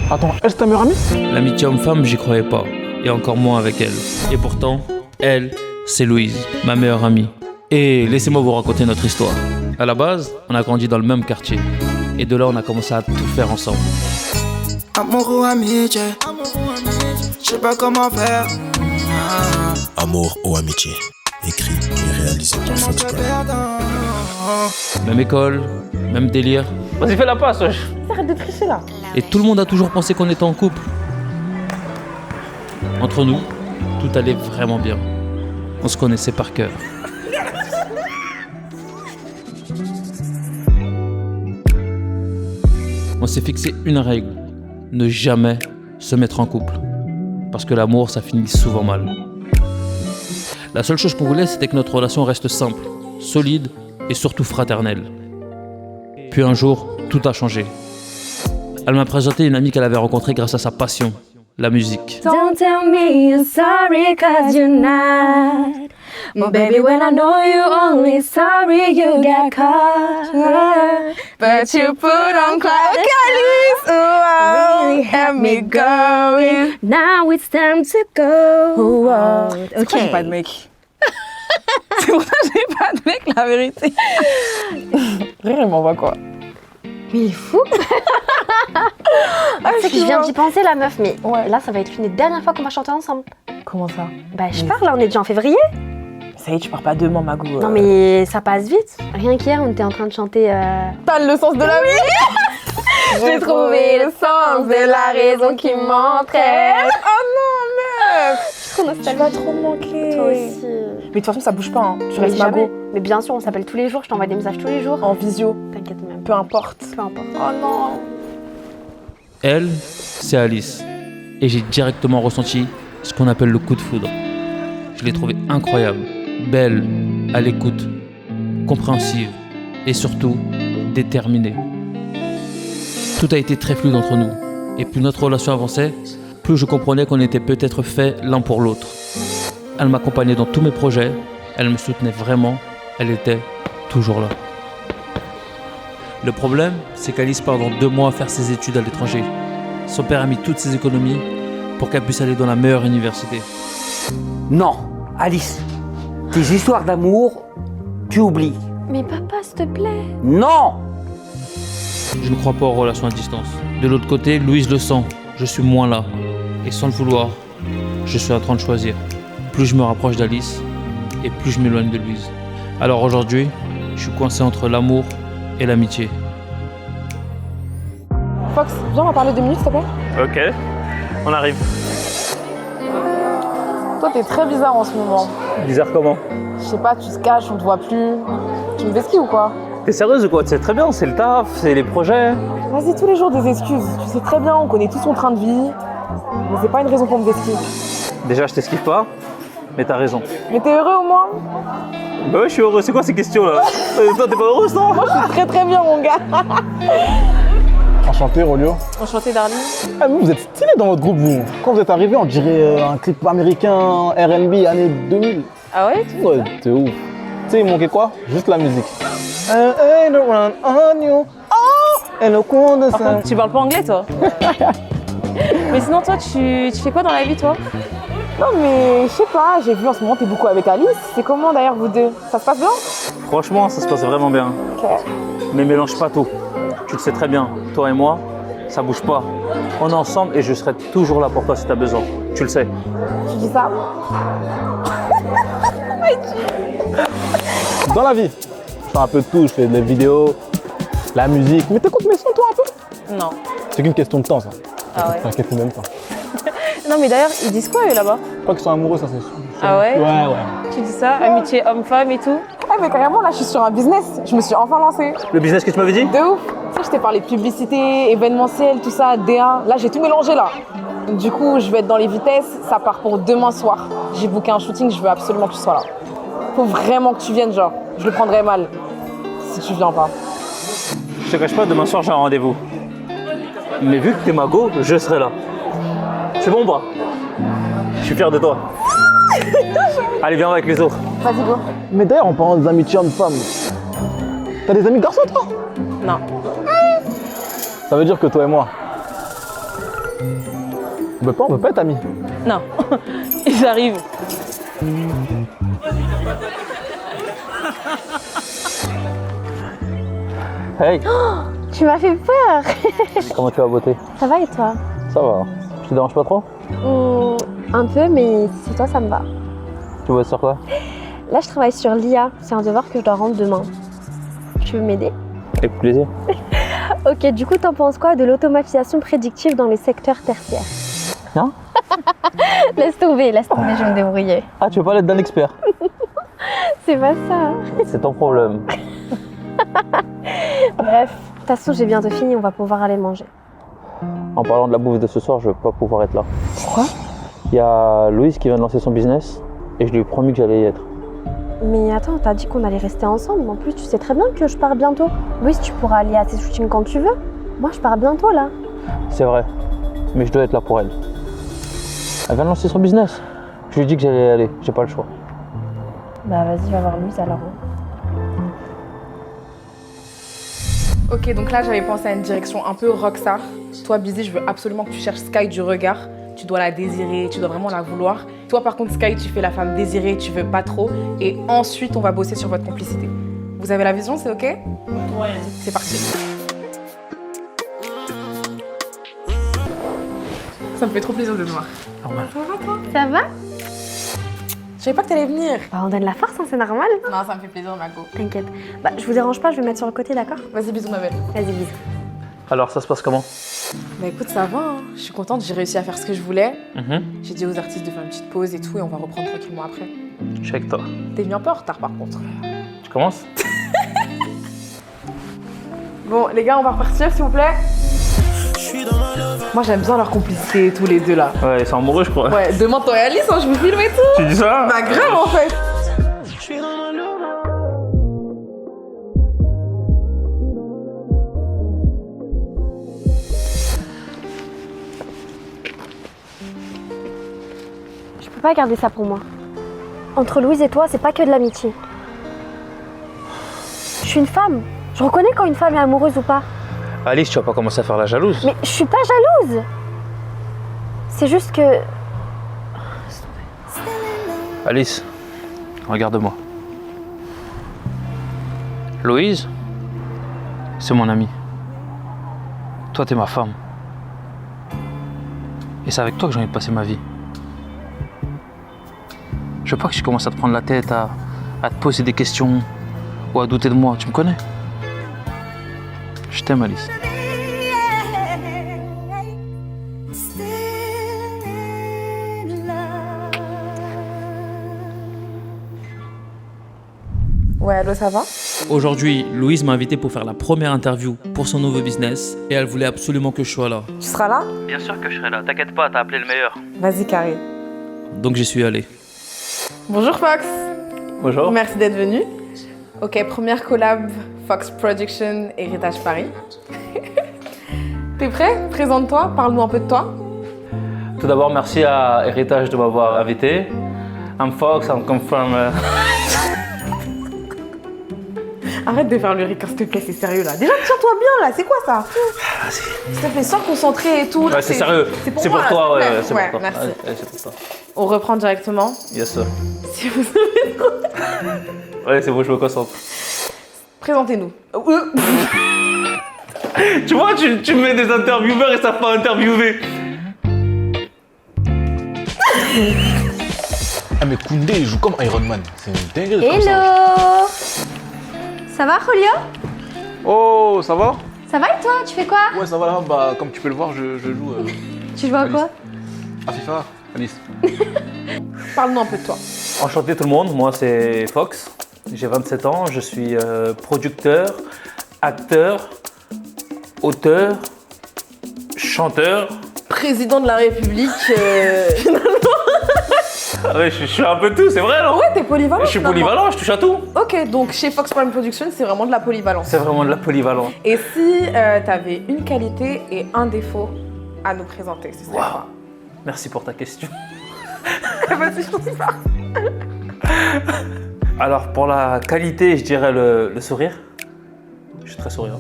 Attends, elle c'est ta meilleure amie? L'amitié homme-femme, j'y croyais pas, et encore moins avec elle. Et pourtant, elle, c'est Louise, ma meilleure amie. Et laissez-moi vous raconter notre histoire. À la base, on a grandi dans le même quartier. Et de là, on a commencé à tout faire ensemble. Amour ou amitié, je sais pas comment faire. Amour ou amitié, écrit et réalisé par Fox Prime. Même école, même délire. Vas-y, fais la passe, wesh. Arrête de tricher là. Et tout le monde a toujours pensé qu'on était en couple. Entre nous, tout allait vraiment bien. On se connaissait par cœur. On s'est fixé une règle, ne jamais se mettre en couple. Parce que l'amour, ça finit souvent mal. La seule chose qu'on voulait, c'était que notre relation reste simple, solide et surtout fraternelle. Puis un jour, tout a changé. Elle m'a présenté une amie qu'elle avait rencontrée grâce à sa passion, la musique. Don't tell me you're sorry cause you're not. Oh baby, when I know you're only sorry you got caught. But you put on Calice, oh, have me going. Now it's time to go. Oh, C'est pourquoi j'ai pas de mec? C'est pour ça que j'ai pas de mec, la vérité. Rire, il m'envoie quoi? Mais il est fou. C'est que je viens d'y penser la meuf, mais Ouais. là ça va être l'une des dernières fois qu'on va chanter ensemble. Comment ça? Bah je parle, là on est déjà en février. Ça y est, tu pars pas demain, Mago. Non mais ça passe vite. Rien qu'hier on était en train de chanter T'as le sens de la vie. J'ai trouvé le sens de la raison qui m'entraîne. Oh non, meuf. Tu vas trop me manquer. Toi aussi. Mais de toute façon, ça bouge pas, hein. Tu Mais restes jamais. Mago. Mais bien sûr, on s'appelle tous les jours, je t'envoie des messages tous les jours. En visio. T'inquiète même. Peu importe. Peu importe. Oh non. Elle, c'est Alice. Et j'ai directement ressenti ce qu'on appelle le coup de foudre. Je l'ai trouvée incroyable, belle, à l'écoute, compréhensive et surtout déterminée. Tout a été très fluide entre nous. Et plus notre relation avançait, plus je comprenais qu'on était peut-être faits l'un pour l'autre. Elle m'accompagnait dans tous mes projets, elle me soutenait vraiment, elle était toujours là. Le problème, c'est qu'Alice part dans 2 mois faire ses études à l'étranger. Son père a mis toutes ses économies pour qu'elle puisse aller dans la meilleure université. Non, Alice, tes histoires d'amour, tu oublies. Mais papa, s'il te plaît. Non! Je ne crois pas aux relations à distance. De l'autre côté, Louise le sent, je suis moins là. Et sans le vouloir, je suis en train de choisir. Plus je me rapproche d'Alice, et plus je m'éloigne de Louise. Alors aujourd'hui, je suis coincé entre l'amour et l'amitié. Fox, viens, on va parler 2 minutes, s'il te plaît. Ok, on arrive. Toi, t'es très bizarre en ce moment. Bizarre comment? Je sais pas, tu te caches, on te voit plus. Tu me vesquilles ou quoi? T'es sérieuse ou quoi? Tu sais très bien, c'est le taf, c'est les projets. Vas-y, tous les jours des excuses. Tu sais très bien, on connaît tout son train de vie. Mais c'est pas une raison pour me vesquiller. Déjà, je t'esquive pas, mais t'as raison. Mais t'es heureux au moins? Bah ouais, je suis heureux. C'est quoi ces questions là? Toi, t'es pas heureuse, non? Moi, je suis très très bien, mon gars. Enchanté, Rolio. Enchanté, darling. Ah, vous êtes stylé dans votre groupe, vous. Quand vous êtes arrivé, on dirait un clip américain R&B années 2000. Ah ouais? Ouais, t'es ouf. Tu sais, il manquait quoi? Juste la musique. Ain't around on you. Oh! Et le con de Par ça. contre, tu parles pas anglais, toi? Mais sinon, toi, tu fais quoi dans la vie, toi? Non, mais je sais pas, j'ai vu en ce moment, t'es beaucoup avec Alice. C'est comment d'ailleurs, vous deux? Ça se passe bien? Franchement, ça se passe vraiment bien. Ok. Mais mélange pas tout. Tu le sais très bien, toi et moi, ça bouge pas. On est ensemble et je serai toujours là pour toi si t'as besoin. Tu le sais. Tu dis ça? Dans la vie, je fais un peu de tout. Je fais des vidéos, la musique. Mais t'écoutes mes sons, toi, un peu? Non. C'est qu'une question de temps, ça. Ah ouais? T'inquiète même pas. Non, mais d'ailleurs, ils disent quoi, eux, là-bas? Je crois qu'ils sont amoureux, ça, c'est sûr. Ah ouais? Ouais. Tu dis ça, amitié homme-femme et tout? Ah, mais carrément, là, je suis sur un business. Je me suis enfin lancée. Le business que tu m'avais dit? De ouf. Tu sais, je t'ai parlé de publicité, événementiel, tout ça, DA. Là, j'ai tout mélangé, là. Du coup, je vais être dans les vitesses. Ça part pour demain soir. J'ai booké un shooting, je veux absolument que tu sois là. Faut vraiment que tu viennes, genre. Je le prendrais mal si tu viens pas. Je te cache pas, demain soir j'ai un rendez-vous. Mais vu que t'es Mago, je serai là. C'est bon, bras? Je suis fier de toi. Allez, viens avec les autres. Vas-y, go. Mais d'ailleurs, en parlant des amitiés hommes-femmes, t'as des amis garçons, toi? Non. Ça veut dire que toi et moi, On peut pas être amis. Non, ils arrivent. Hey, Tu m'as fait peur. comment tu vas, beauté? Ça va et toi? Ça va. Je te dérange pas trop? Un peu, mais si toi ça me va. Tu bosses sur quoi? Là, je travaille sur l'IA. C'est un devoir que je dois rendre demain. Tu veux m'aider? Avec plaisir. Ok, du coup, t'en penses quoi de l'automatisation prédictive dans les secteurs tertiaires? Non? Laisse tomber, je vais me débrouiller. Ah, tu veux pas l'aide d'un expert? C'est pas ça. C'est ton problème. Bref, de toute façon, j'ai bientôt fini, on va pouvoir aller manger. En parlant de la bouffe de ce soir, je vais pas pouvoir être là. Pourquoi? Il y a Louise qui vient de lancer son business et je lui ai promis que j'allais y être. Mais attends, t'as dit qu'on allait rester ensemble. En plus, tu sais très bien que je pars bientôt. Louise, tu pourras aller à tes shootings quand tu veux. Moi, je pars bientôt, là. C'est vrai, mais je dois être là pour elle. Elle vient de lancer son business. Je lui ai dit que j'allais y aller, j'ai pas le choix. Bah, vas-y, va voir Louise, alors. Ok, donc là, j'avais pensé à une direction un peu rockstar. Toi, Busy, je veux absolument que tu cherches Sky du regard. Tu dois la désirer, tu dois vraiment la vouloir. Toi, par contre, Sky, tu fais la femme désirée, tu veux pas trop. Et ensuite, on va bosser sur votre complicité. Vous avez la vision, c'est ok? Ouais. C'est parti. Ça me fait trop plaisir de te voir. Normal. Ça va, toi? Ça va? Je savais pas que t'allais venir. Bah, on donne la force, hein, c'est normal. Non, ça me fait plaisir, Mago. T'inquiète. Bah, je vous dérange pas, je vais me mettre sur le côté, d'accord? Vas-y, bisous, ma belle. Vas-y, bisous. Alors, ça se passe comment? Bah écoute, ça va, hein. Je suis contente, j'ai réussi à faire ce que je voulais. J'ai dit aux artistes de faire une petite pause et tout, et on va reprendre tranquillement après. Je suis avec toi. T'es venu un peu en retard, par contre. Tu commences? Bon, les gars, on va repartir, s'il vous plaît. Moi, j'aime bien leur complicité, tous les deux, là. Ouais, ils sont amoureux, je crois. Ouais, demain, toi et Alice, hein, je vous filme et tout. Tu dis ça? Bah grave, en fait. Je peux pas garder ça pour moi. Entre Louise et toi, c'est pas que de l'amitié. Je suis une femme. Je reconnais quand une femme est amoureuse ou pas. Alice, tu vas pas commencer à faire la jalouse. Mais je suis pas jalouse. C'est juste que... Alice, regarde-moi. Louise, c'est mon amie. Toi, t'es ma femme. Et c'est avec toi que j'ai envie de passer ma vie. Je veux pas que tu commences à te prendre la tête, à te poser des questions ou à douter de moi. Tu me connais? Je t'aime, Alice. Ouais, allô, ça va? Aujourd'hui, Louise m'a invité pour faire la première interview pour son nouveau business et elle voulait absolument que je sois là. Tu seras là? Bien sûr que je serai là. T'inquiète pas, t'as appelé le meilleur. Vas-y, carré. Donc j'y suis allé. Bonjour, Fox. Bonjour. Merci d'être venu. Ok, première collab, Fox Production, Héritage Paris. T'es prêt? Présente-toi, parle-nous un peu de toi. Tout d'abord, merci à Héritage de m'avoir invité. I'm Fox, I'm come from... Arrête de faire le ricain, s'il te plaît, c'est sérieux là. Déjà, tiens-toi bien là, c'est quoi ça? Vas-y. S'il te plaît, sois concentré et tout. là, Ouais, c'est sérieux. C'est pour, C'est moi, pour toi, là, ouais, s'il te plaît. c'est pour toi. Merci. Ouais, c'est pour toi. On reprend directement. Yes, sir. Si vous savez trop. Ouais, c'est bon, je me concentre. Présentez-nous. Tu vois, tu mets des intervieweurs et ça fait pas interviewer. Ah mais Koundé il joue comme Iron Man, c'est une dinguerie comme ça. Hello! Ça va, Julio? Oh, ça va? Ça va et toi? Tu fais quoi? Ouais, ça va là, bah comme tu peux le voir, je joue Tu joues à quoi? à FIFA, Alice. Parle-nous un peu de toi. Enchanté tout le monde, moi c'est Fox. J'ai 27 ans, je suis producteur, acteur, auteur, chanteur. Président de la République, finalement. Ah ouais, je suis un peu tout, c'est vrai non? Ouais, t'es polyvalent. Je suis finalement. polyvalent, je touche à tout. Ok, donc chez Fox Prime Production, c'est vraiment de la polyvalence. C'est vraiment de la polyvalence. Et si t'avais une qualité et un défaut à nous présenter, ce serait quoi? Merci pour ta question. Vas-y, je t'en sais pas. Alors pour la qualité, je dirais le sourire. Je suis très souriant.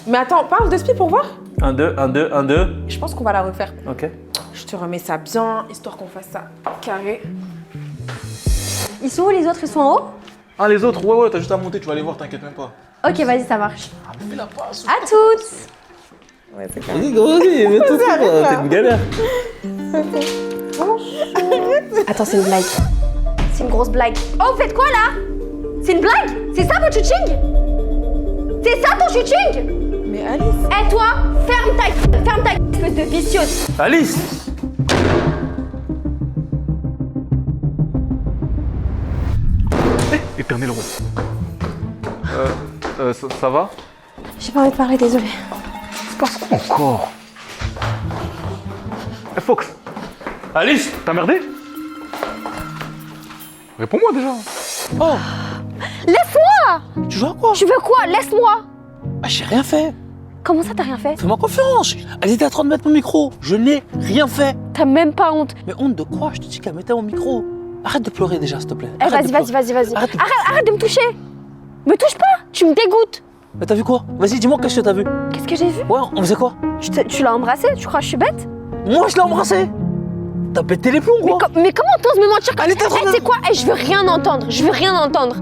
Mais attends, parle de Spi pour voir. 1, 2, 1, 2, 1, 2. Je pense qu'on va la refaire. Ok. Je te remets ça bien, histoire qu'on fasse ça carré. Ils sont où les autres? Ils sont en haut? Ah, les autres, ouais, t'as juste à monter, tu vas les voir, t'inquiète même pas. Ok, vas-y, ça marche. Fais la passe. À toutes! Ouais, c'est carré. Vas-y, mais tout ça, t'es une galère. Attends, c'est une blague. C'est une grosse blague. Oh, vous faites quoi là? C'est une blague? C'est ça votre shooting? C'est ça ton shooting? Mais Alice. Eh toi, ferme ta espèce de vicieuse. Alice! Éternel roi. Ça va? J'ai pas envie de parler, désolé. C'est passe quoi encore? Eh, Fox, Alice! t'as merdé? Réponds-moi déjà. Oh! Laisse-moi! Tu joues à quoi? Tu veux quoi? Laisse-moi! Ah, j'ai rien fait. Comment ça t'as rien fait? Fais-moi confiance. Elle était en train de mettre mon micro. Je n'ai rien fait. T'as même pas honte. Mais honte de quoi? Je te dis qu'elle mettait mon micro. Arrête de pleurer déjà, s'il te plaît. Eh, Arrête de vas-y. pleurer. Arrête de me toucher! Me touche pas! Tu me dégoûtes! Mais t'as vu quoi? Vas-y, dis-moi qu'est-ce que t'as vu. Qu'est-ce que j'ai vu? Ouais, on faisait quoi? Tu l'as embrassé? Tu crois que je suis bête? Moi, je l'ai embrassé. T'as pété les plombs, quoi. Mais comment t'oses me mentir comme Elle était en train Eh, de- tu sais quoi? Eh, je veux rien entendre. Je veux rien entendre.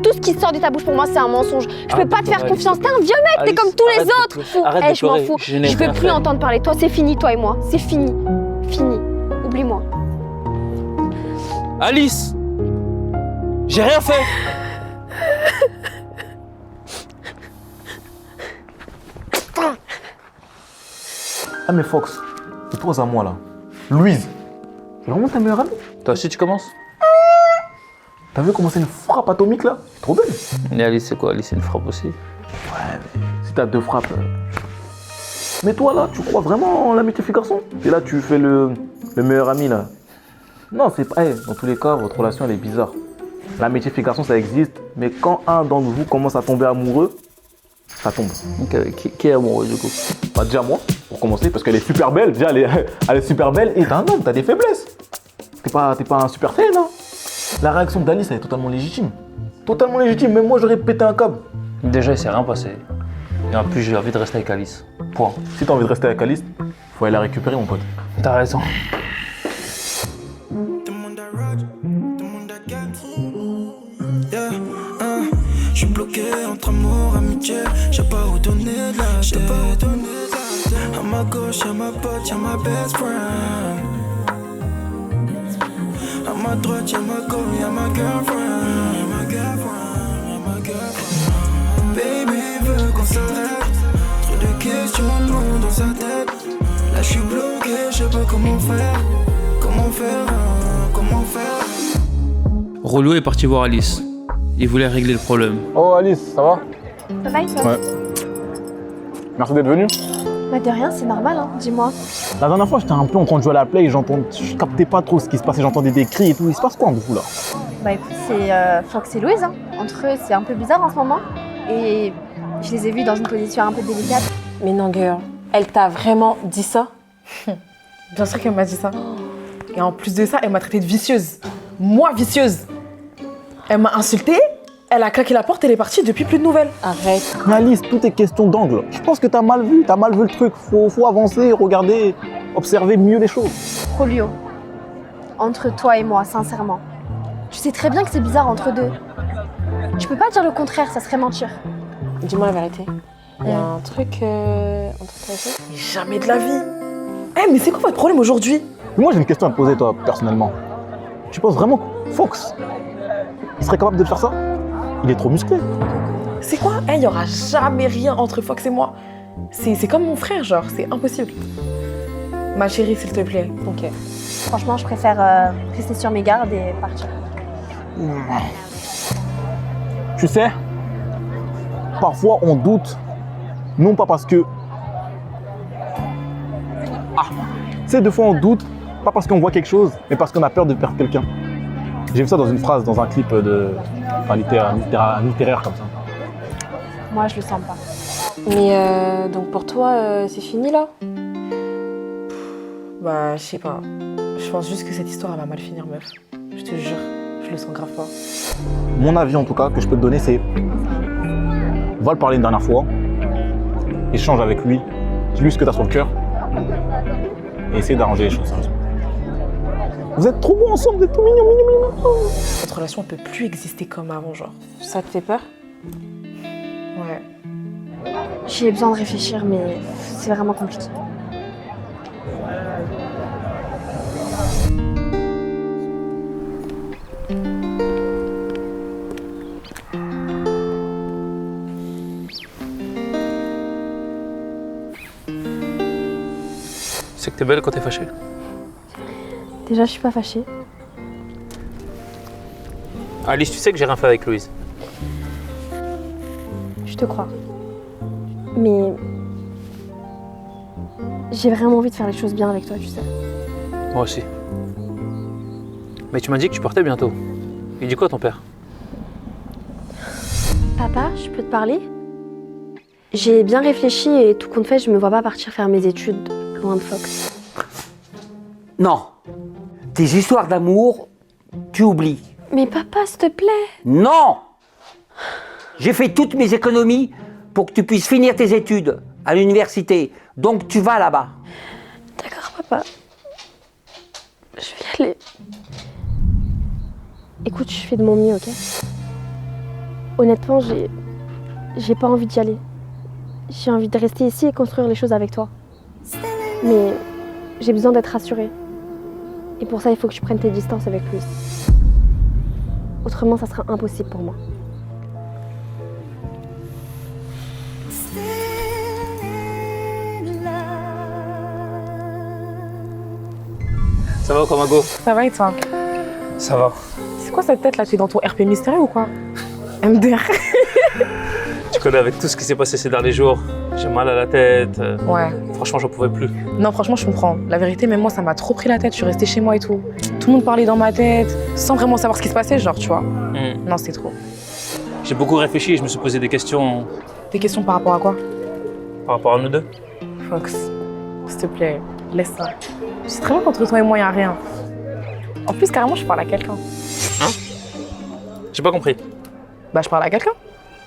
Tout ce qui sort de ta bouche pour moi, c'est un mensonge. Je peux Arrête pas de te faire pleurer, confiance. Alice. T'es un vieux mec, t'es Alice, comme tous les arrête de autres. pleurer. Arrête Eh, de je m'en pleurer. fous. Je n'ai Je veux rien plus fait. entendre parler de toi. C'est fini, toi et moi. C'est fini. Fini. Oublie-moi. Alice! J'ai rien fait. Ah, mais Fox, c'est toi à moi là. Louise, c'est vraiment ta meilleure amie? Toi aussi, tu commences? T'as vu comment c'est une frappe atomique là? C'est trop belle. Et Alice, c'est quoi? Alice, c'est une frappe aussi. Si t'as 2 frappes. Mais toi là, tu crois vraiment en l'amitié fille-garçon? Et là, tu fais le meilleur ami là. Non, c'est pas. Dans tous les cas, votre relation elle est bizarre. L'amitié fille-garçon ça existe, mais quand un d'entre vous commence à tomber amoureux, ça tombe. Ok, qui est amoureux du coup? Bah, déjà moi, pour commencer, parce qu'elle est super belle. Déjà, elle est super belle et t'es un homme, t'as des faiblesses. T'es pas un super fan, hein? La réaction d'Alice, elle est totalement légitime. Totalement légitime, même moi j'aurais pété un câble. Déjà, il s'est rien passé. Et en plus, j'ai envie de rester avec Alice. Point. Si t'as envie de rester avec Alice, faut aller la récupérer, mon pote. T'as raison. Je suis bloqué entre amour, amitié. J'ai pas où donner de la tête. À ma gauche, y'a ma pote, y'a ma best friend. À ma droite, y'a ma go, y'a ma girlfriend. Baby veut qu'on s'arrête. Trop de questions longues dans sa tête. Là je suis bloqué, je sais pas comment faire. Comment faire. Rollo est parti voir Alice. Il voulait régler le problème. Oh Alice, ça va? Ça va, toi? Ouais. Merci d'être venue. Bah, de rien, c'est normal, hein. Dis-moi. La dernière fois, j'étais un peu en train de jouer à la play et je captais pas trop ce qui se passait, j'entendais des cris et tout. Il se passe quoi en vous là? Bah, écoute, c'est Fox et Louise, hein. Entre eux, c'est un peu bizarre en ce moment. Et je les ai vus dans une position un peu délicate. Mais non, girl. Elle t'a vraiment dit ça? Bien sûr qu'elle m'a dit ça. Et en plus de ça, elle m'a traitée de vicieuse. Moi, vicieuse. Elle m'a insultée, elle a claqué la porte, elle est partie, depuis plus de nouvelles. Arrête. Mais Alice, tout est question d'angle. Je pense que t'as mal vu le truc. Faut avancer, regarder, observer mieux les choses. Rolio, entre toi et moi, sincèrement, tu sais très bien que c'est bizarre entre deux. Tu peux pas dire le contraire, ça serait mentir. Dis-moi la vérité. Il y a un truc entre toi et toi? Jamais de la vie. Eh, mais c'est quoi votre problème aujourd'hui? Moi, j'ai une question à te poser, toi, personnellement. Tu penses vraiment que Fox, il serait capable de faire ça? Il est trop musclé. C'est quoi? Eh, il y aura jamais rien entre Fox et moi. C'est comme mon frère, genre, c'est impossible. Ma chérie, s'il te plaît. Ok. Franchement, je préfère rester sur mes gardes et partir. Tu sais, parfois on doute, non pas parce que... Tu sais, des fois on doute, pas parce qu'on voit quelque chose, mais parce qu'on a peur de perdre quelqu'un. J'ai vu ça dans une phrase, dans un clip littéraire comme ça. Moi, je le sens pas. Mais donc pour toi, c'est fini là? Bah, je sais pas. Je pense juste que cette histoire elle va mal finir, meuf. Je te jure, je le sens grave pas. Mon avis en tout cas que je peux te donner c'est, va le parler une dernière fois échange avec lui, dis-lui ce que t'as sur le cœur et essaye d'arranger les choses, sérieusement. Vous êtes trop bons ensemble, vous êtes trop mignons, mignons, mignons. Notre relation peut plus exister comme avant, genre. Ça te fait peur? Ouais. J'ai besoin de réfléchir, mais c'est vraiment compliqué. C'est que t'es belle quand t'es fâchée. Déjà, je suis pas fâchée. Alice, tu sais que j'ai rien fait avec Louise. Je te crois. Mais j'ai vraiment envie de faire les choses bien avec toi, tu sais. Moi aussi. Mais tu m'as dit que tu partais bientôt. Il dit quoi ton père? Papa, je peux te parler? J'ai bien réfléchi et tout compte fait, je me vois pas partir faire mes études loin de Fox. Non. Tes histoires d'amour, tu oublies. Mais papa, s'il te plaît. Non! J'ai fait toutes mes économies pour que tu puisses finir tes études à l'université. Donc tu vas là-bas. D'accord, papa. Je vais y aller. Écoute, je fais de mon mieux, ok? Honnêtement, j'ai pas envie d'y aller. J'ai envie de rester ici et construire les choses avec toi. Mais j'ai besoin d'être rassurée. Et pour ça, il faut que tu prennes tes distances avec lui. Autrement, ça sera impossible pour moi. Ça va, Kamago? Ça va et toi? Ça va. C'est quoi cette tête là? Tu es dans ton RP mystérieux ou quoi? MDR. Tu connais avec tout ce qui s'est passé ces derniers jours. J'ai mal à la tête. Ouais. Franchement, j'en pouvais plus. Non, franchement, je comprends. La vérité, même moi, ça m'a trop pris la tête. Je suis restée chez moi et tout. Tout le monde parlait dans ma tête, sans vraiment savoir ce qui se passait, genre, tu vois. Non, c'était trop. J'ai beaucoup réfléchi et je me suis posé des questions Des questions par rapport à quoi? par rapport à nous deux. Fox, s'il te plaît, laisse ça. Je sais très bien qu'entre toi et moi, il n'y a rien. En plus, carrément, je parle à quelqu'un. Hein? J'ai pas compris. Bah, je parle à quelqu'un.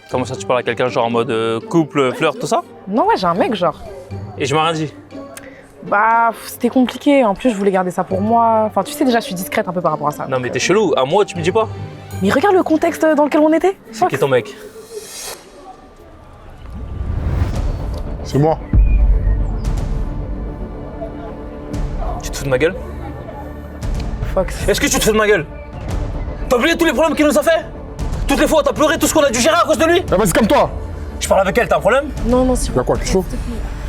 Comment ça, tu parles à quelqu'un genre en mode couple, flirt, tout ça? Non, ouais, j'ai un mec, genre. Et je m'ai rien dit. Bah, c'était compliqué. En plus, je voulais garder ça pour moi. Enfin, tu sais, déjà, je suis discrète un peu par rapport à ça. Non mais t'es chelou, à moi tu me dis pas? Mais regarde le contexte dans lequel on était. C'est qui ton mec? C'est moi. Tu te fous de ma gueule? Fox. Est-ce que tu te fous de ma gueule? T'as oublié tous les problèmes qu'il nous a fait? Toutes les fois t'as pleuré tout ce qu'on a dû gérer à cause de lui? Ah, vas-y, comme toi. Je parle avec elle, t'as un problème? Non, non, si. Y'a quoi, t'es chaud?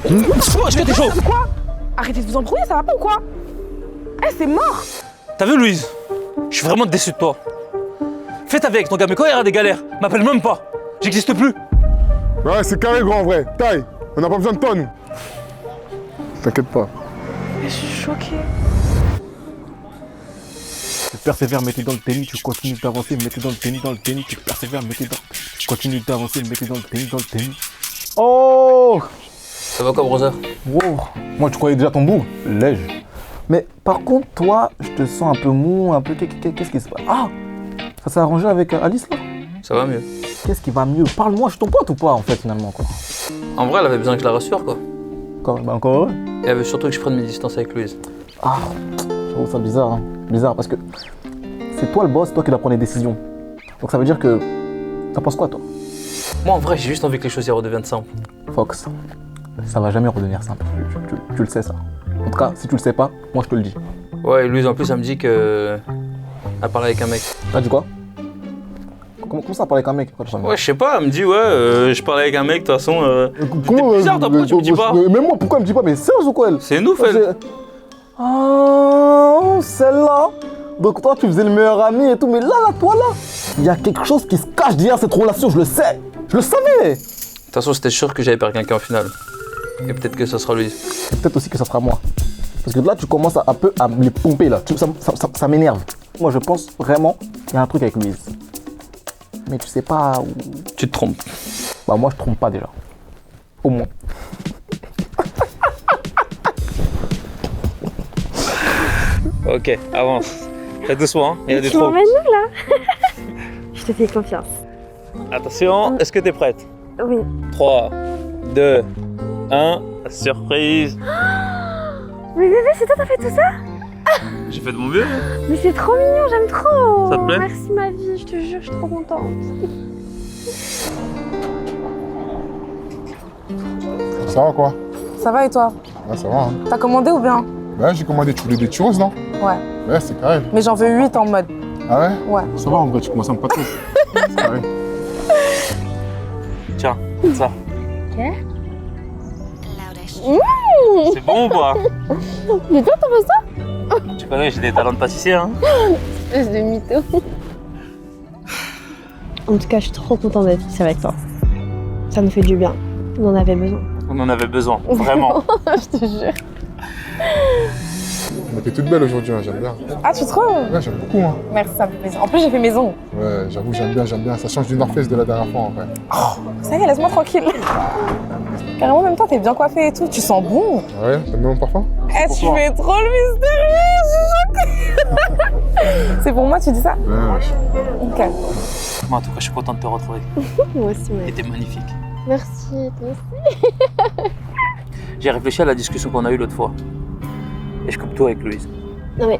Est-ce que t'es chaud? Quoi? Arrêtez de vous embrouiller, ça va pas ou quoi? Eh, c'est mort! T'as vu Louise? Je suis vraiment déçu de toi. Fais ta vie avec ton gars, mais quand il y aura des galères, m'appelle même pas. J'existe plus. Ouais, c'est carré, grand, en vrai. Taille. On n'a pas besoin de toi, nous. T'inquiète pas. Je suis choquée. Tu persévères, mettez dans le tennis, tu continues d'avancer, mettez dans le tennis, tu persévères, mettez dans... Tu continues d'avancer, mettez dans le tennis. Oh! Ça va quoi, brother? Wow! Moi, tu croyais déjà ton bout? Lège. Mais par contre, toi, je te sens un peu mou, un peu... Qu'est-ce qui se passe? Ah! Ça s'est arrangé avec Alice, là? Ça va mieux. Qu'est-ce qui va mieux? Parle-moi, je suis ton pote ou pas, en fait, finalement, quoi? En vrai, elle avait besoin que je la rassure, quoi. Encore heureux? Et elle veut surtout que je prenne mes distances avec Louise. Ah! Je trouve ça bizarre, hein. Bizarre, parce que c'est toi le boss, toi qui dois prendre les décisions. Donc ça veut dire que... T'en penses quoi, toi? Moi, en vrai, j'ai juste envie que les choses y redeviennent simples. Fox, ça va jamais redevenir simple. Tu le sais, ça. En tout cas, si tu le sais pas, moi je te le dis. Ouais, et Louise, en plus, elle me dit que... Elle parle avec un mec. T'as dit quoi? Comment ça parler avec un mec? Ouais, je sais pas, elle me dit, ouais, je parlais avec un mec, de toute façon... C'est bizarre, toi, pourquoi tu me dis pas? Mais moi, pourquoi elle me dit pas? Mais sérieux ou quoi, elle? C'est une ouf, elle. Oh, celle-là. Donc toi, tu faisais le meilleur ami et tout, mais là, toi, là, il y a quelque chose qui se cache derrière cette relation, je le sais. Je le savais. De toute façon, c'était sûr que j'allais perdre quelqu'un au final. Et peut-être que ça sera Louise. Et peut-être aussi que ça sera moi. Parce que là, tu commences un peu à me les pomper, là. Ça m'énerve. Moi, je pense vraiment qu'il y a un truc avec Louise. Mais tu sais pas où... Tu te trompes. Bah moi, je trompe pas déjà. Au moins. Ok, avance. Fais doucement, hein. Il y a des Tu trous. m'emmènes où, là? Je te fais confiance. Attention, est-ce que t'es prête? Oui. 3, 2, 1, surprise. Mais bébé, c'est toi, t'as fait tout ça? J'ai fait de mon mieux. Mais c'est trop mignon, j'aime trop. Ça te plaît? Merci ma vie, je te jure, je suis trop contente. Ça va quoi? Ça va et toi? Ouais, ça va. Hein. T'as commandé ou bien? Ouais, j'ai commandé, tu voulais des churros, non? Ouais. Ouais, c'est carré. Mais j'en veux 8 en mode. Ah ouais? Ouais. Ça va en vrai, tu commences à me pâter. C'est carré. Tiens, ça. Ok. C'est bon ou pas? Mais toi, t'en fais ça? Tu connais, j'ai des talents de pâtissier, hein. Espèce de mytho. En tout cas, je suis trop contente d'être ici avec toi. Ça nous fait du bien. On en avait besoin. On en avait besoin, vraiment. Je te jure. Mais t'es toute belle aujourd'hui, hein, j'aime bien. Ah, tu trouves? Ouais, j'aime beaucoup. Hein. Merci, ça me fait plaisir. En plus, j'ai fait maison. Ouais, j'avoue, j'aime bien. Ça change du North Face de la dernière fois en vrai. Ça y est, laisse-moi tranquille. Carrément, même toi, t'es bien coiffé et tout. Tu sens bon. Ah ouais, t'aimes bien mon parfum? Eh, tu fais trop le mystérieux, je suis choquée. C'est pour moi, tu dis ça? Ouais. Ok. Moi, en tout cas, je suis content de te retrouver. Moi aussi, Et t'es magnifique. Merci, toi aussi. J'ai réfléchi à la discussion qu'on a eue l'autre fois. Et je coupe tout avec Louise. Non mais,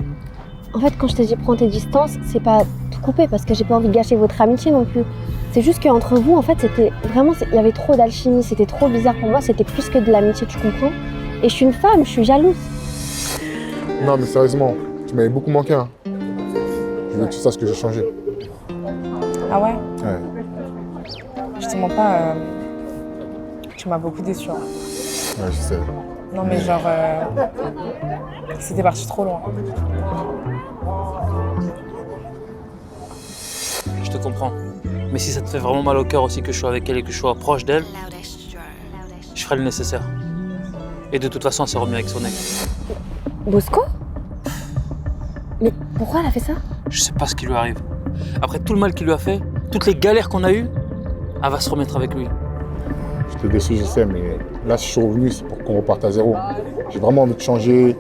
en fait, quand je t'ai dit prends tes distances, c'est pas tout couper parce que j'ai pas envie de gâcher votre amitié non plus. C'est juste qu'entre vous, en fait, c'était vraiment, il y avait trop d'alchimie, c'était trop bizarre pour moi, c'était plus que de l'amitié, tu comprends? Et je suis une femme, je suis jalouse. Non, mais sérieusement, tu m'avais beaucoup manqué. Hein. Je veux que tu saches que j'ai changé. Ah ouais? Ouais. Je te mens pas, tu m'as beaucoup déçu. Hein. Ouais, je sais. Non mais genre, c'était parti trop loin. Je te comprends. Mais si ça te fait vraiment mal au cœur aussi que je sois avec elle et que je sois proche d'elle, je ferai le nécessaire. Et de toute façon, elle s'est remise avec son ex. Bosco? Mais pourquoi elle a fait ça? Je sais pas ce qui lui arrive. Après tout le mal qu'il lui a fait, toutes les galères qu'on a eues, elle va se remettre avec lui. Je t'ai déçu, je sais, mais là, si je suis revenu, c'est pour qu'on reparte à zéro. J'ai vraiment envie de changer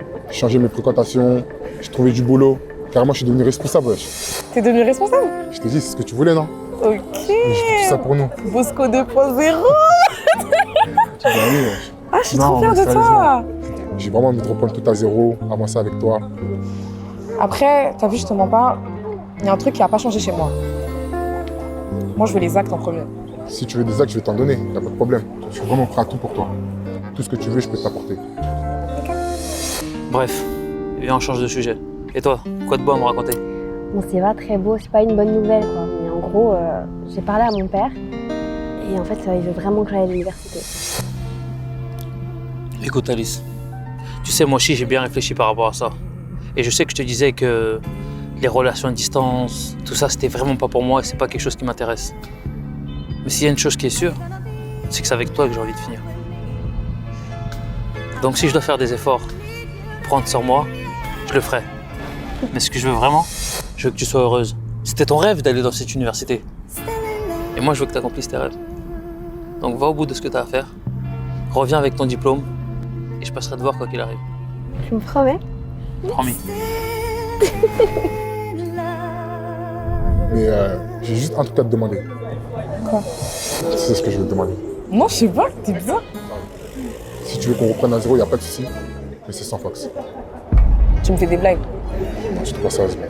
mes fréquentations, j'ai trouvé du boulot. Carrément, je suis devenu responsable, wesh. T'es devenu responsable? Je t'ai dit, c'est ce que tu voulais, non? Ok. Mais je fais tout ça pour nous. Bosco 2.0. Tu vas aller, wesh. Ah, je suis Non, trop fière mais de toi. J'ai vraiment envie de reprendre tout à zéro, avancer avec toi. Après, t'as vu, je te mens pas, il y a un truc qui a pas changé chez moi. Moi, je veux les actes en premier. Si tu veux des actes, je vais t'en donner, y a pas de problème. Je suis vraiment prêt à tout pour toi. Tout ce que tu veux, je peux t'apporter. Bref, viens, on change de sujet. Et toi, quoi de beau à me raconter? Bon, c'est pas très beau, c'est pas une bonne nouvelle quoi. Mais en gros, j'ai parlé à mon père et en fait, il veut vraiment que j'aille à l'université. Écoute Alice, tu sais, moi aussi j'ai bien réfléchi par rapport à ça. Et je sais que je te disais que les relations à distance, tout ça c'était vraiment pas pour moi et c'est pas quelque chose qui m'intéresse. Mais s'il y a une chose qui est sûre, c'est que c'est avec toi que j'ai envie de finir. Donc si je dois faire des efforts, prendre sur moi, je le ferai. Mais ce que je veux vraiment, je veux que tu sois heureuse. C'était ton rêve d'aller dans cette université. Et moi je veux que tu accomplisses tes rêves. Donc va au bout de ce que tu as à faire, reviens avec ton diplôme et je passerai te voir quoi qu'il arrive. Tu me promets? Promis. Mais j'ai juste un truc à te demander. Quoi? Tu sais ce que je veux te demander. Non, je sais pas, t'es bizarre. Si tu veux qu'on reprenne à zéro, y a pas de souci. Mais c'est sans Fox. Tu me fais des blagues. Non, tu te vois sérieusement.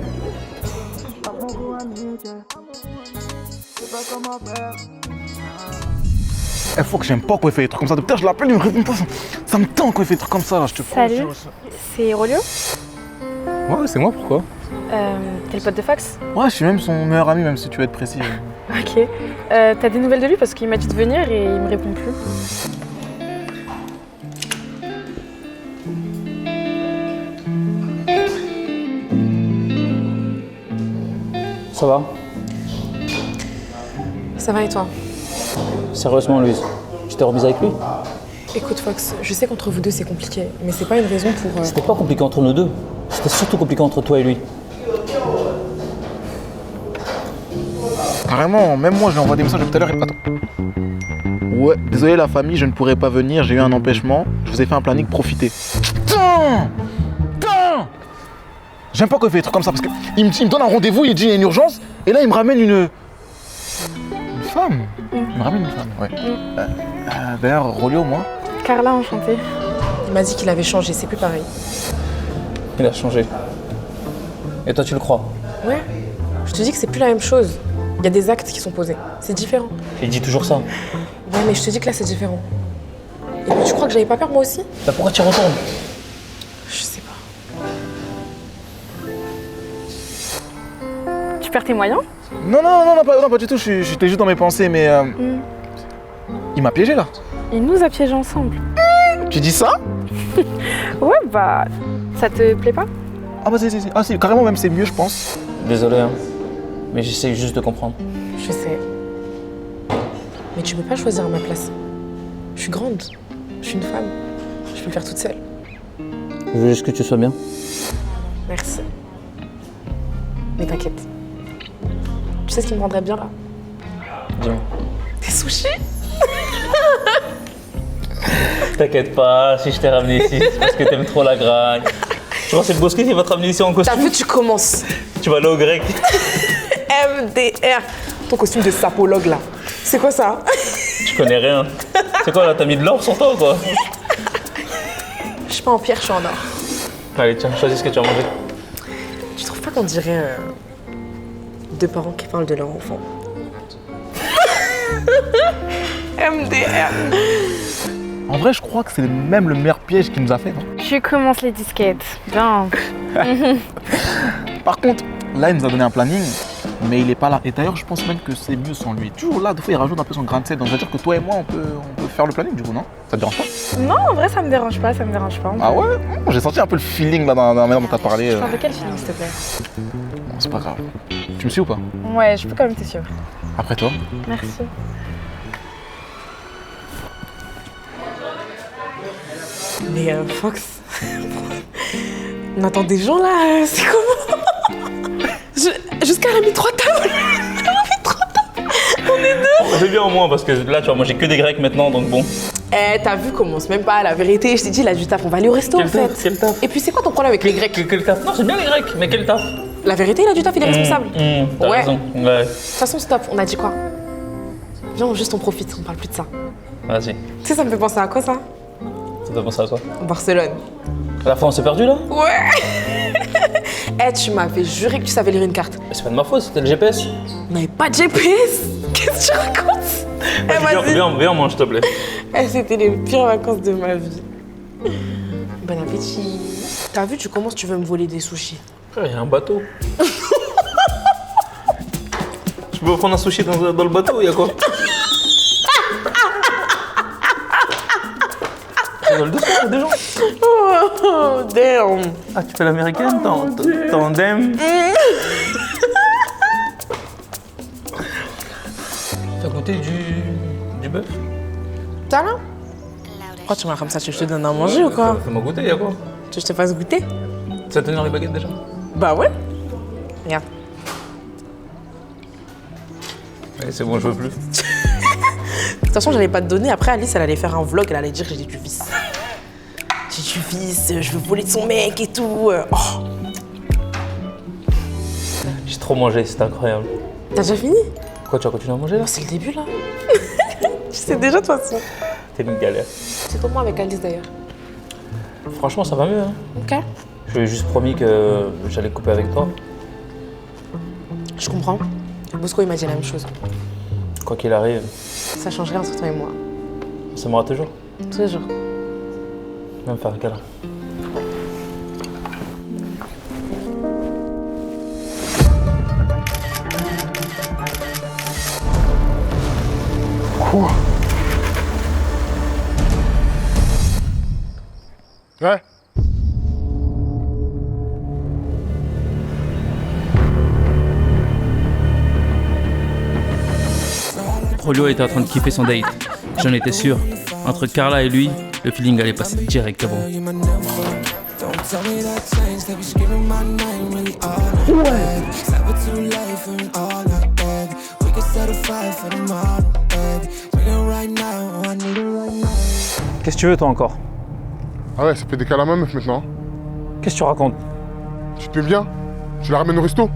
Eh, faut que j'aime pas quand il fait des trucs comme ça. Putain, je l'appelle, il me répond pas. Ça me tend quand il fait des trucs comme ça, là, je te Salut, c'est Rolio? Ouais, c'est moi, pourquoi? T'es le pote de Fox? Ouais, je suis même son meilleur ami, même si tu veux être précis. Ok. T'as des nouvelles de lui parce qu'il m'a dit de venir et il me répond plus. Ça va? Ça va et toi? Sérieusement, Louise, tu t'es remise avec lui? Écoute Fox, je sais qu'entre vous deux c'est compliqué, mais c'est pas une raison pour... C'était pas compliqué entre nous deux. C'était surtout compliqué entre toi et lui. Carrément, même moi, je lui envoie des messages tout à l'heure. Attends. Ouais, désolé la famille, je ne pourrais pas venir, j'ai eu un empêchement. Je vous ai fait un planning, profitez. Putain! Putain! J'aime pas quand il fait des trucs comme ça parce qu'il me donne un rendez-vous, il dit il y a une urgence, et là il me ramène une femme. Il me ramène une femme, ouais. D'ailleurs, Rolio, moi, Carla, enchantée. Il m'a dit qu'il avait changé, c'est plus pareil. Il a changé. Et toi, tu le crois? Ouais. Je te dis que c'est plus la même chose. Il y a des actes qui sont posés. C'est différent. Il dit toujours ça. Ouais, mais je te dis que là, c'est différent. Et puis, tu crois que j'avais pas peur moi aussi? Bah pourquoi tu y retournes? Je sais pas. Tu perds tes moyens? Non, pas du tout. J'étais juste dans mes pensées, mais. Il m'a piégé là. Il nous a piégés ensemble. Tu dis ça? Ouais, bah, ça te plaît pas? Ah bah si. Ah si, carrément même c'est mieux je pense. Désolé, hein. Mais j'essaie juste de comprendre. Je sais. Mais tu peux pas choisir à ma place. Je suis grande. Je suis une femme. Je peux le faire toute seule. Je veux juste que tu sois bien. Merci. Mais t'inquiète. Tu sais ce qui me rendrait bien là? Dis-moi. Des sushis? T'inquiète pas, si je t'ai ramené ici, c'est parce que t'aimes trop la gragne. Tu vois, c'est le Bosquet qui va te ramener ici en T'as costume. vu, tu commences. Tu vas aller au grec. MDR. Ton costume de sapologue là. C'est quoi ça? Tu connais rien. C'est quoi là, t'as mis de l'or sur toi ou quoi? Je suis pas en pierre, je suis en or. Allez, tiens, choisis ce que tu vas manger. Tu trouves pas qu'on dirait deux parents qui parlent de leur enfant? MDR. En vrai je crois que c'est même le meilleur piège qu'il nous a fait, non? Tu commences les disquettes. Bien. Par contre, là il nous a donné un planning, mais il est pas là. Et d'ailleurs je pense même que c'est mieux sans lui. Toujours là, des fois il rajoute un peu son grain de sel. Donc ça veut dire que toi et moi on peut faire le planning du coup, non? Ça te dérange pas? Non, en vrai, ça me dérange pas, Ah ouais? J'ai senti un peu le feeling là dans la manière dont t'as parlé. Tu parles de quel film, s'il te plaît? Bon, c'est pas grave. Tu me suis ou pas? Ouais, je peux quand même te suivre. Après toi? Merci. Mais Fox, on attend des gens là, c'est comment? Jusqu'à elle a mis 3 tables. Elle a mis 3 tables. On est deux. C'est bien au moins parce que là, tu vas manger que des grecs maintenant, donc bon. Eh, t'as vu comment c'est même pas la vérité. Je t'ai dit, il a du taf, on va aller au resto en fait. Quel taf? Et puis c'est quoi ton problème avec les Grecs? Quel taf? Non, c'est bien les grecs, mais quel taf? La vérité, il a du taf, il est responsable. T'as Ouais. raison. Ouais. De toute façon, stop, on a dit quoi? Viens, juste on profite, on parle plus de ça. Vas-y. Tu sais, ça me fait penser à quoi ça? Ça te pense à quoi? Barcelone. À la fin, on s'est perdu là? Ouais. Eh, tu m'avais juré que tu savais lire une carte. Mais c'est pas de ma faute, c'était le GPS. On n'avait pas de GPS. Qu'est-ce que tu racontes? Eh, vas-y. Viens, mange, s'il te plaît. Eh, c'était les pires vacances de ma vie. Bon appétit. T'as vu, tu commences, tu veux me voler des sushis. Frère, il y a un bateau. Tu peux prendre un sushi dans le bateau, il y a quoi? Doucement, des gens. Oh, damn. Ah, tu fais l'américaine? T'en damn. T'as goûté du bœuf? T'as là? Pourquoi tu m'as comme ça? Tu veux que je te donne à manger ou quoi? Fais-moi goûter, y'a quoi? Tu veux que je te fasse goûter? Ça te tenir les baguettes déjà? Bah ouais. Regarde. Allez, c'est bon, je veux plus. De toute façon, j'allais pas te donner. Après, Alice, elle allait faire un vlog, elle allait dire j'ai du vice. J'ai du vice, je veux voler de son mec et tout. Oh. J'ai trop mangé, c'était incroyable. T'as déjà fini? Quoi, tu vas continuer à manger là? C'est le début là. Tu sais déjà de toute façon. T'es une galère. C'est comment avec Alice d'ailleurs? Franchement, ça va mieux. Hein. Ok. Je lui ai juste promis que j'allais couper avec toi. Je comprends. Bosco, il m'a dit la même chose. Quoi qu'il arrive, Ça change rien entre toi et moi. on s'aimera toujours. Tous les jours. Même faire un câlin. Quoi? Ouais. Rolio était en train de kiffer son date. J'en étais sûr. Entre Carla et lui, le feeling allait passer directement. Qu'est-ce que tu veux toi encore? Ah ouais, ça fait des câlins à ma meuf maintenant. Qu'est-ce que tu racontes? Tu te bien? Tu la ramènes au resto?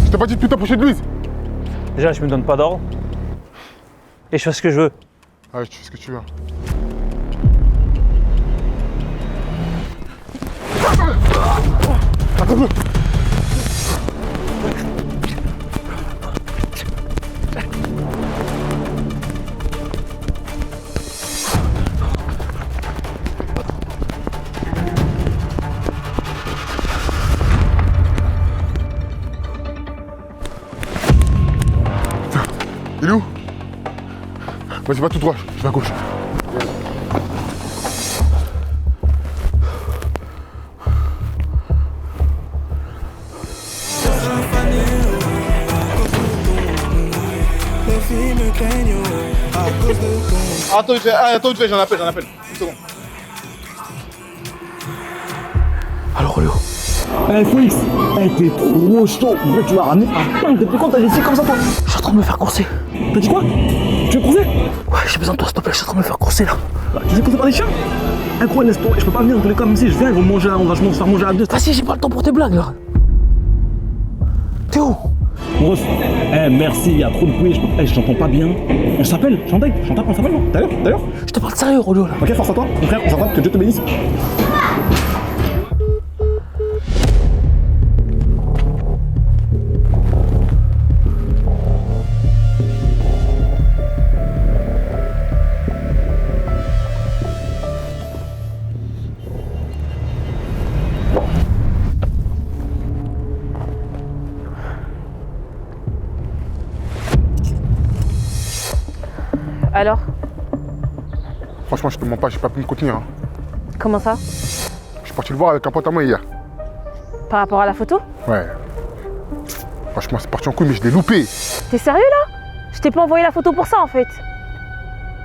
Je t'ai pas dit de plus t'approcher de Louise? Déjà, je me donne pas d'ordre. Et je fais ce que je veux. Ah ouais, tu fais ce que tu veux. Il est où? Vas-y, va tout droit, je vais à gauche. Attends, vite fait, j'en appelle. Une seconde. Alors, Léo. Eh, Félix, t'es trop chaud. En fait, tu m'as ramené à plein. Depuis quand t'as laissé comme ça, toi? Je suis en train de me faire courser. T'as dit quoi? Tu veux courser? Ouais, j'ai besoin de toi, s'il te plaît. Je suis en train de me faire courser là. Tu sais courser par des chiens? Incroyable, laisse-toi. Je peux pas venir dans tous les cas, même si je viens, ils vont manger, on va se faire manger à deux. Vas-y, j'ai pas le temps pour tes blagues là. T'es où? Grosse, merci, il y a trop de bruit, je t'entends pas bien. On s'appelle, on s'appelle, non? D'ailleurs? Je te parle sérieux, Rolio là. Ok, force à toi, mon frère, on s'appelle, que Dieu te bénisse. Alors? Franchement, je te mens pas, j'ai pas pu me contenir. Hein. Comment ça? Je suis parti le voir avec un pote à moi hier. Par rapport à la photo? Ouais. Franchement, c'est parti en couille, mais je l'ai loupé. T'es sérieux là? Je t'ai pas envoyé la photo pour ça en fait.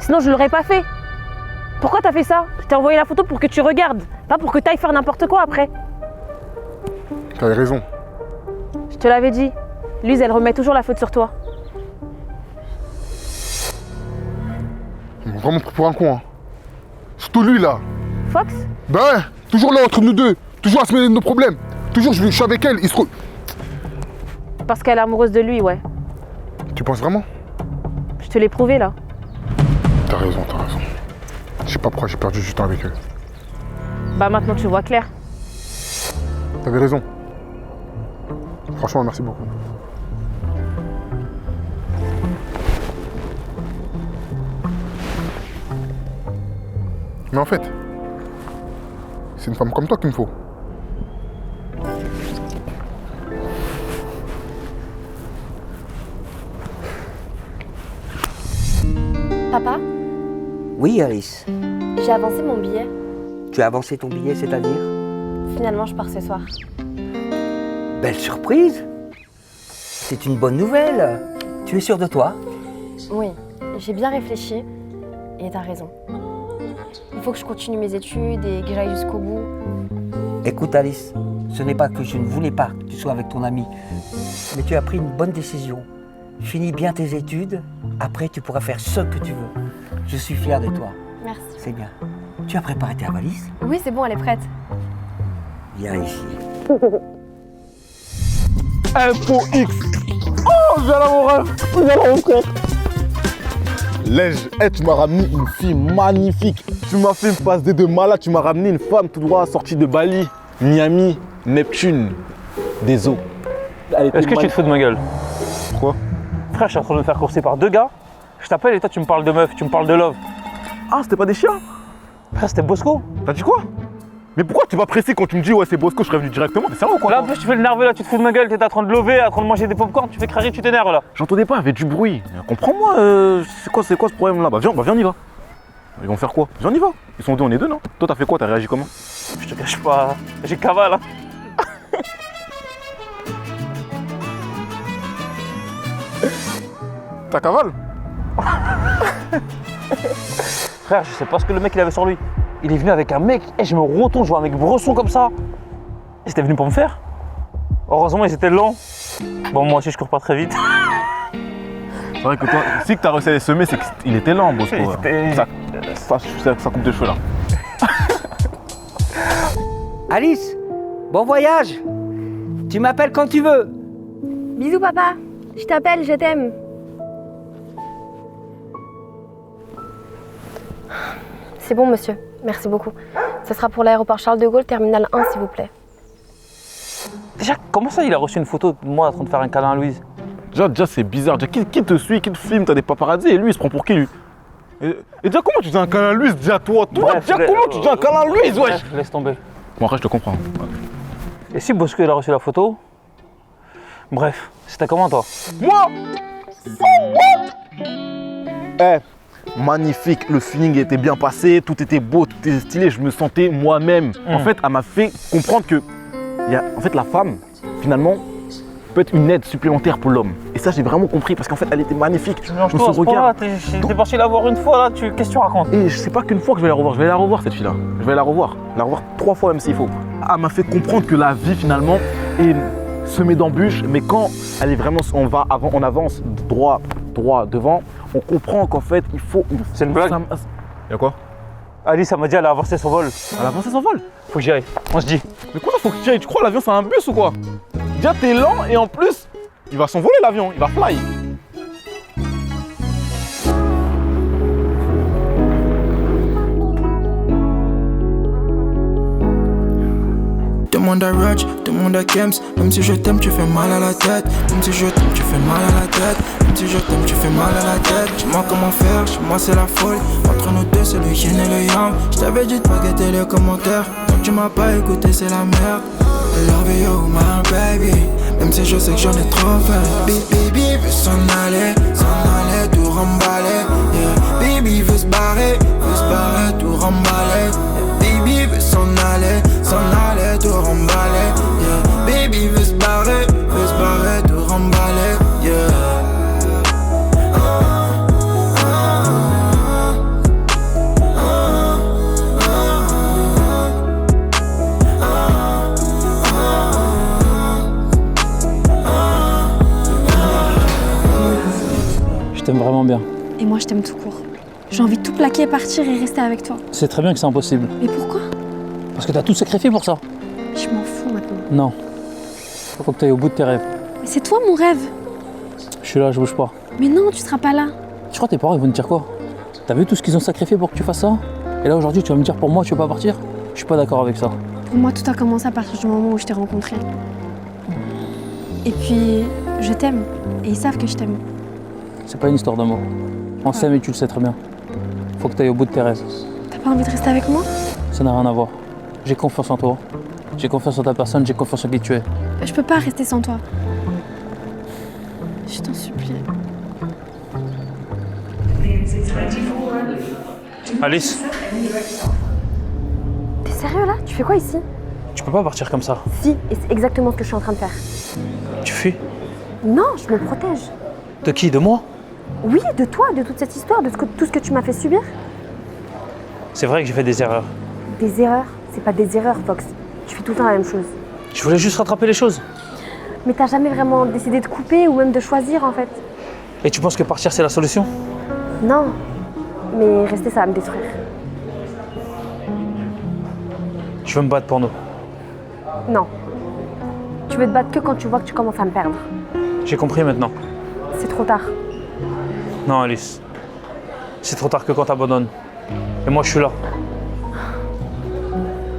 Sinon je l'aurais pas fait. Pourquoi t'as fait ça? Je t'ai envoyé la photo pour que tu regardes, pas pour que t'ailles faire n'importe quoi après. T'avais raison. Je te l'avais dit. Lise, elle remet toujours la faute sur toi. Ils m'ont vraiment pris pour un con. Hein. Surtout lui là. Fox? Ben ouais, toujours là entre nous deux. Toujours à se mêler de nos problèmes. Toujours je suis avec elle, il se trouve. Parce qu'elle est amoureuse de lui, ouais. Tu penses vraiment? Je te l'ai prouvé là. T'as raison. Je sais pas pourquoi j'ai perdu du temps avec elle. Bah maintenant tu vois clair. T'avais raison. Franchement, merci beaucoup. Mais en fait, c'est une femme comme toi qu'il me faut. Papa, Oui, Alice. j'ai avancé mon billet. Tu as avancé ton billet, c'est-à-dire? Finalement, je pars ce soir. Belle surprise. C'est une bonne nouvelle. Tu es sûre de toi? Oui, j'ai bien réfléchi et t'as raison. Il faut que je continue mes études et que j'aille jusqu'au bout. Écoute, Alice, ce n'est pas que je ne voulais pas que tu sois avec ton ami, mais tu as pris une bonne décision. Finis bien tes études, après tu pourras faire ce que tu veux. Je suis fier de toi. Merci. C'est bien. Tu as préparé ta valise? Oui, c'est bon, elle est prête. Viens ici. Info X. Oh, j'ai la mon rêve. J'ai la mon frère. Lège, tu m'as ramené une fille magnifique. Tu m'as fait une passe de malade, tu m'as ramené une femme tout droit sortie de Bali, Miami, Neptune, des eaux. Est-ce que tu te fous de ma gueule? Quoi? Frère, je suis en train de me faire courser par deux gars. Je t'appelle et toi tu me parles de meuf, tu me parles de love. Ah, c'était pas des chiens? Frère, c'était Bosco. T'as dit quoi? Mais pourquoi tu vas presser quand tu me dis ouais c'est Bosco, je serais venu directement? T'es sérieux ou quoi? Là en plus tu fais le nerveux là, tu te fous de ma gueule, t'es en train de lover, en train de manger des popcorn, tu fais craquer, tu t'énerves là. J'entendais pas, il y avait du bruit. Comprends-moi, c'est quoi ce problème là? Bah viens, on y va. Ils vont faire quoi? Viens, on y va. Ils sont deux, on est deux, non? Toi t'as fait quoi? T'as réagi comment? Je te cache pas, j'ai cavale. Hein. Ta cavale? Frère, je sais pas ce que le mec il avait sur lui. Il est venu avec un mec, et je me retourne, je vois un mec bresson comme ça. Ils étaient venus pour me faire. Heureusement, ils étaient lents. Bon, moi aussi, je cours pas très vite. C'est vrai que toi, si que t'as réussi à les semer, c'est qu'il était lent, Bosco. Ça coupe de cheveux là. Alice, bon voyage. Tu m'appelles quand tu veux. Bisous, papa. Je t'appelle, je t'aime. C'est bon, monsieur. Merci beaucoup. Ce sera pour l'aéroport Charles de Gaulle, terminal 1, s'il vous plaît. Déjà, comment ça, il a reçu une photo de moi en train de faire un câlin à Louise? Déjà c'est bizarre. Déjà, qui te suit, qui te filme, t'as des paparazzis et lui il se prend pour qui lui? Et déjà comment tu dis un câlin à Louise? Déjà toi, Bref, déjà comment tu dis un câlin à Louise, wesh? Bref, laisse tomber. Bon après je te comprends. Et si Bosco il a reçu la photo? Bref, c'était comment toi? Moi magnifique, le feeling était bien passé, tout était beau, tout était stylé, je me sentais moi-même. En fait, elle m'a fait comprendre que en fait, la femme, finalement, peut être une aide supplémentaire pour l'homme. Et ça, j'ai vraiment compris parce qu'en fait, elle était magnifique. Tu mélanges tout à ce point-là, t'es parti la voir une fois là, qu'est-ce que tu racontes? Et je sais pas qu'une fois que je vais la revoir, je vais la revoir cette fille-là. Je vais la revoir 3 fois même s'il faut. Elle m'a fait comprendre que la vie, finalement, est semée d'embûches, mais quand elle est vraiment, on avance droit devant, on comprend qu'en fait, il faut... C'est une blague? Y'a quoi? Alice, elle m'a dit elle a avancé son vol. Elle a avancé son vol? Faut que j'y aille, on se dit. Mais quoi, faut que tu ailles? Tu crois l'avion c'est un bus ou quoi? Déjà t'es lent et en plus, il va s'envoler l'avion, il va fly. Demande à Raj, demande à Kems. Même si je t'aime, tu fais mal à la tête. Même si je t'aime, tu fais mal à la tête. Même si je t'aime, tu fais mal à la tête. Dis-moi comment faire, chez moi c'est la folie. Entre nous deux, c'est le yin et le yang. Je t'avais dit de pas guetter les commentaires. Tant que tu m'as pas écouté, c'est la merde. I love you, my baby. Même si je sais que j'en ai trop fait. Baby veut s'en aller, tout remballer. Yeah. Baby veut se barrer, tout remballer. Yeah. Baby veut s'en aller, tout remballer. Yeah. Baby veut se barrer, tout remballer. Yeah. Je t'aime vraiment bien. Et moi, je t'aime tout court. J'ai envie de tout plaquer, partir et rester avec toi. C'est très bien que c'est impossible. Mais pourquoi? Parce que t'as tout sacrifié pour ça. Je m'en fous maintenant. Non. Faut que t'ailles au bout de tes rêves. Mais c'est toi mon rêve. Je suis là, je bouge pas. Mais non, tu seras pas là. Tu crois tes parents ils vont te dire quoi? T'as vu tout ce qu'ils ont sacrifié pour que tu fasses ça? Et là aujourd'hui tu vas me dire pour moi tu veux pas partir? Je suis pas d'accord avec ça. Pour moi, tout a commencé à partir du moment où je t'ai rencontré. Et puis, je t'aime. Et ils savent que je t'aime. C'est pas une histoire d'amour. On s'aime et tu le sais très bien. Faut que t'ailles au bout de tes rêves. T'as pas envie de rester avec moi? Ça n'a rien à voir. J'ai confiance en toi. J'ai confiance en ta personne, j'ai confiance en qui tu es. Je peux pas rester sans toi. Je t'en supplie. Alice, T'es sérieux là? Tu fais quoi ici? tu peux pas partir comme ça. Si, et c'est exactement ce que je suis en train de faire. Tu fuis? Non, je me protège. De qui? De moi? Oui, de toi, de toute cette histoire, de tout ce que tu m'as fait subir. C'est vrai que j'ai fait des erreurs. Des erreurs? C'est pas des erreurs, Fox. Tu fais tout le temps la même chose. Je voulais juste rattraper les choses. Mais t'as jamais vraiment décidé de couper ou même de choisir en fait. Et tu penses que partir c'est la solution? Non, mais rester ça va me détruire. Je veux me battre pour nous. Non. Tu veux te battre que quand tu vois que tu commences à me perdre. J'ai compris maintenant. C'est trop tard. Non Alice, c'est trop tard que quand t'abandonnes. Et moi je suis là.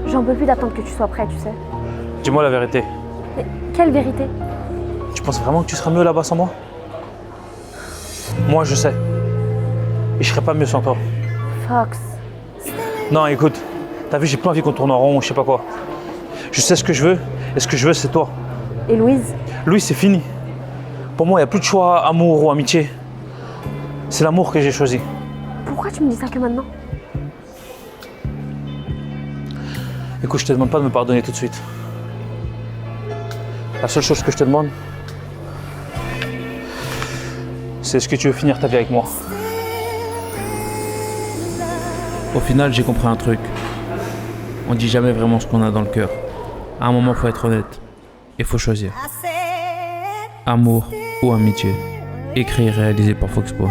J'en peux plus d'attendre que tu sois prêt, tu sais. Dis-moi la vérité. Mais quelle vérité? Tu penses vraiment que tu seras mieux là-bas sans moi? Moi je sais. Et je serai pas mieux sans toi. Fox. Non écoute, t'as vu j'ai pas envie qu'on tourne en rond ou je sais pas quoi. Je sais ce que je veux, et ce que je veux c'est toi. Et Louise? Louise c'est fini. Pour moi il n'y a plus de choix amour ou amitié. C'est l'amour que j'ai choisi. Pourquoi tu me dis ça que maintenant? Écoute, je te demande pas de me pardonner tout de suite. La seule chose que je te demande, c'est est-ce que tu veux finir ta vie avec moi? Au final, j'ai compris un truc. On dit jamais vraiment ce qu'on a dans le cœur. À un moment, faut être honnête. Et faut choisir. Amour ou amitié. Écrit et réalisé par Foxboy.